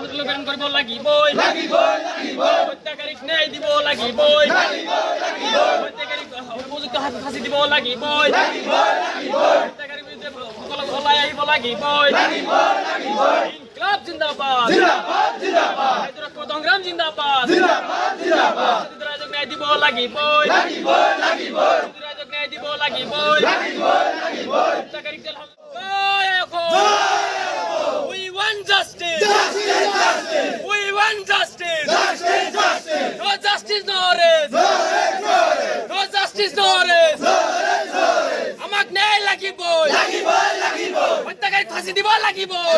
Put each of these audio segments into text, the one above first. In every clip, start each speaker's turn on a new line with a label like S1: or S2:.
S1: Slogan কৰিব লাগিবই হত্যাকাৰীক ন্যায় দিব লাগিবই হত্যাকাৰীক উপযুক্ত ফাঁচি দিব লাগিবই হত্যাকাৰীৰ বিৰুদ্ধে সকলোক ওলাই আহিব লাগিবই ইনকলাব জিন্দাবাদ সংগ্ৰাম জিন্দাবাদ ৰাইজক ন্যায় দিব লাগিবই ৰাইজক ন্যায় দিব লাগিবই হত্যাকাৰীক gel We want justice. We want justice. No justice, no arrest. No justice, no arrest. Amak ন্যায় লাগিবই হত্যাকাৰীক ফাঁচি দিব লাগিবই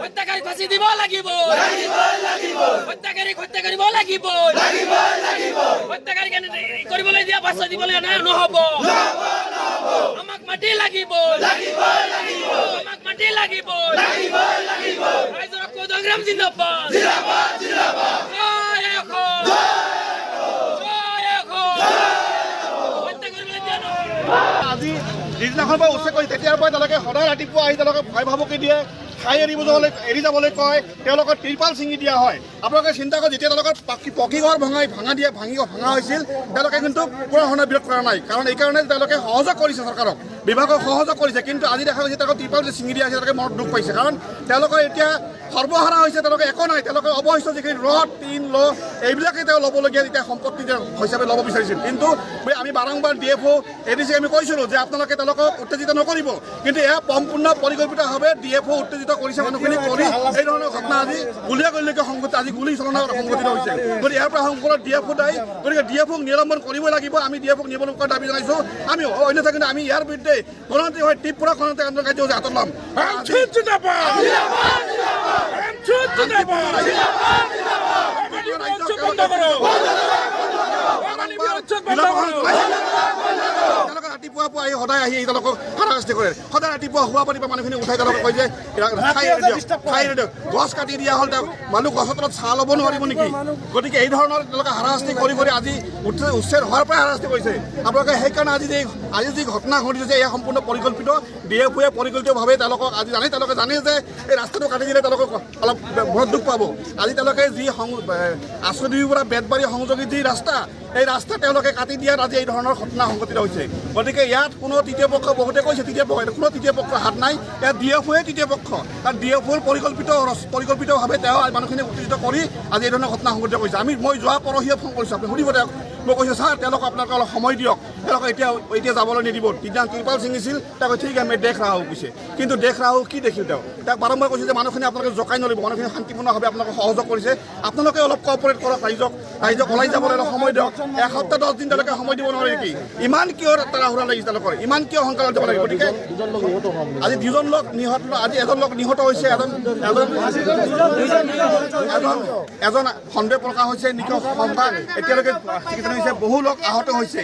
S1: হত্যাকাৰীক ফাঁচি দিব লাগিবই হত্যাকাৰীক হত্যা কৰিব লাগিবই হত্যাকাৰীক কৰিবলৈ দিয়া বাচ্চা দিবলৈ নহ'ব আমাক মাটি লাগিবই আমাক মাটি লাগিবই ৰাইজৰ ঐক্য সংগ্ৰাম জিন্দাবাদ
S2: আজি যিদিনাখন পৰা উচ্ছেদ কৰি তেতিয়াৰ পৰাই তেওঁলোকে সদায় ৰাতিপুৱা আহি তেওঁলোকে ভয় ভাবুকি দিয়ে ঠাই এৰি যাবলৈ কয় তেওঁলোকৰ ত্ৰিপাল ছিঙি দিয়া হয় আপোনালোকে চিন্তা কৰক যেতিয়া তেওঁলোকৰ পকী ঘৰ ভাঙা হৈছিল তেওঁলোকে কিন্তু কোনো ধৰণৰ বিৰোধ কৰা নাই কাৰণ এইকাৰণে তেওঁলোকে সহযোগ কৰিছে চৰকাৰক বিভাগক সহযোগ কৰিছে কিন্তু আজি দেখা গৈছে তেওঁলোকৰ ত্ৰিপাল যে ছিঙি দিয়া হৈছে তেওঁলোকে মনত দুখ পাইছে কাৰণ তেওঁলোকৰ এতিয়া সৰ্বহাৰা হৈছে তেওঁলোকে একো নাই তেওঁলোকে অৱশিষ্ট যিখিনি ৰড টিন এইবিলাকে তেওঁ ল'বলগীয়া এতিয়া সম্পত্তি হিচাপে ল'ব বিচাৰিছিল কিন্তু আমি বাৰম্বাৰ DFO ADC আমি কৈছিলোঁ যে আপোনালোকে তেওঁলোকক উত্তেজিত নকৰিব কিন্তু এয়া সম্পূৰ্ণ পৰিকল্পিতভাৱে DFO উত্তেজিত কৰিছে মানুহখিনি কৰি এই ধৰণৰ ঘটনা আজি গুলীয়াগুলীলৈকে সংঘটিত আজি গুলী চলনা সংঘটিত হৈছে গতিকে ইয়াৰ পৰা সম্পূৰ্ণ DFO দায়ী গতিকে DFOক নিলম্বন কৰিবই লাগিব আমি DFOক নিলম্বন কৰাৰ দাবী জনাইছোঁ আমি অন্যথা কিন্তু আমি ইয়াৰ বিৰুদ্ধে গণতান্ত্ৰিক হয় তীব্ৰ গণতান্ত্ৰিক আন্দোলন কাৰ্যসূচী হাতত ল'ম ৰাতিপুৱা পুৱা সদায় আহি তেওঁলোকক হাৰাশাস্তি কৰে সদায় ৰাতিপুৱা হোৱা পাতিবা মানুহখিনি উঠাই তেওঁলোকক কয় যে গছ কাটি দিয়া হ'ল মানুহ গছৰ তলত ছাঁ ল'ব নোৱাৰিব নেকি গতিকে এই ধৰণৰ তেওঁলোকে হাৰাশাস্তি কৰি আজি উচ্ছেদ হোৱাৰ পৰাই হাৰাশাস্তি কৰিছে আপোনালোকে সেইকাৰণে আজি যি ঘটনা ঘটিছে এয়া সম্পূৰ্ণ পৰিকল্পিত DFOয়ে পৰিকল্পিতভাৱে তেওঁলোকক আজি তেওঁলোকে জানে যে এই ৰাস্তাটো কাটি দিলে তেওঁলোকক অলপ বহুত দুখ পাব আজি তেওঁলোকে যি আঁচনিৰ পৰা বেতবাৰী সংযোগী যি ৰাস্তা এই ৰাস্তা তেওঁলোকে কাটি দিয়াত আজি এই ধৰণৰ ঘটনা সংঘটিত হৈছে গতিকে ইয়াত কোনো তৃতীয় পক্ষ বহুতে কৈছে তৃতীয় পক্ষ কোনো তৃতীয় পক্ষৰ হাত নাই ইয়াত DFOয়ে তৃতীয় পক্ষ কাৰণ DFOৰ পৰিকল্পিতভাৱে তেওঁ মানুহখিনি উত্তেজিত কৰি আজি এই ধৰণৰ ঘটনা সংঘটিত কৰিছে মই যোৱা পৰহিয়ে ফোন কৰিছোঁ আপুনি সুধিব তেওঁক মই কৈছোঁ ছাৰ তেওঁলোকক আপোনালোকে অলপ সময় দিয়ক তেওঁলোকে এতিয়া যাবলৈ নিদিব ত্ৰিপাল ছিঙিছিল তেওঁক ঠিক আমি দেখ ৰাহো কৈছে কিন্তু দেখ ৰাহো কি দেখিল তেওঁক বাৰম্বাৰ কৈছে যে মানুহখিনি আপোনালোকে জকাই নল'ব মানুহখিনি শান্তিপূৰ্ণভাৱে আপোনালোকে সহযোগ কৰিছে আপোনালোকে অলপ কঅপাৰেট কৰক ৰাইজক ওলাই যাবলৈ অলপ সময় দিয়ক এসপ্তাহ 10 দিন তেওঁলোকে সময় দিব নোৱাৰে নেকি ইমান কিয় তাড়াহুৰা লাগিছে তেওঁলোকৰ ইমান কিয় সোনকালে যাব লাগে গতিকে আজি দুজন লোক নিহত হৈছে এজন সন্দেহ প্ৰকাশ হৈছে নিকট সংবাদ এতিয়ালৈকে চিকিৎসা হৈছে বহু লোক আহত হৈছে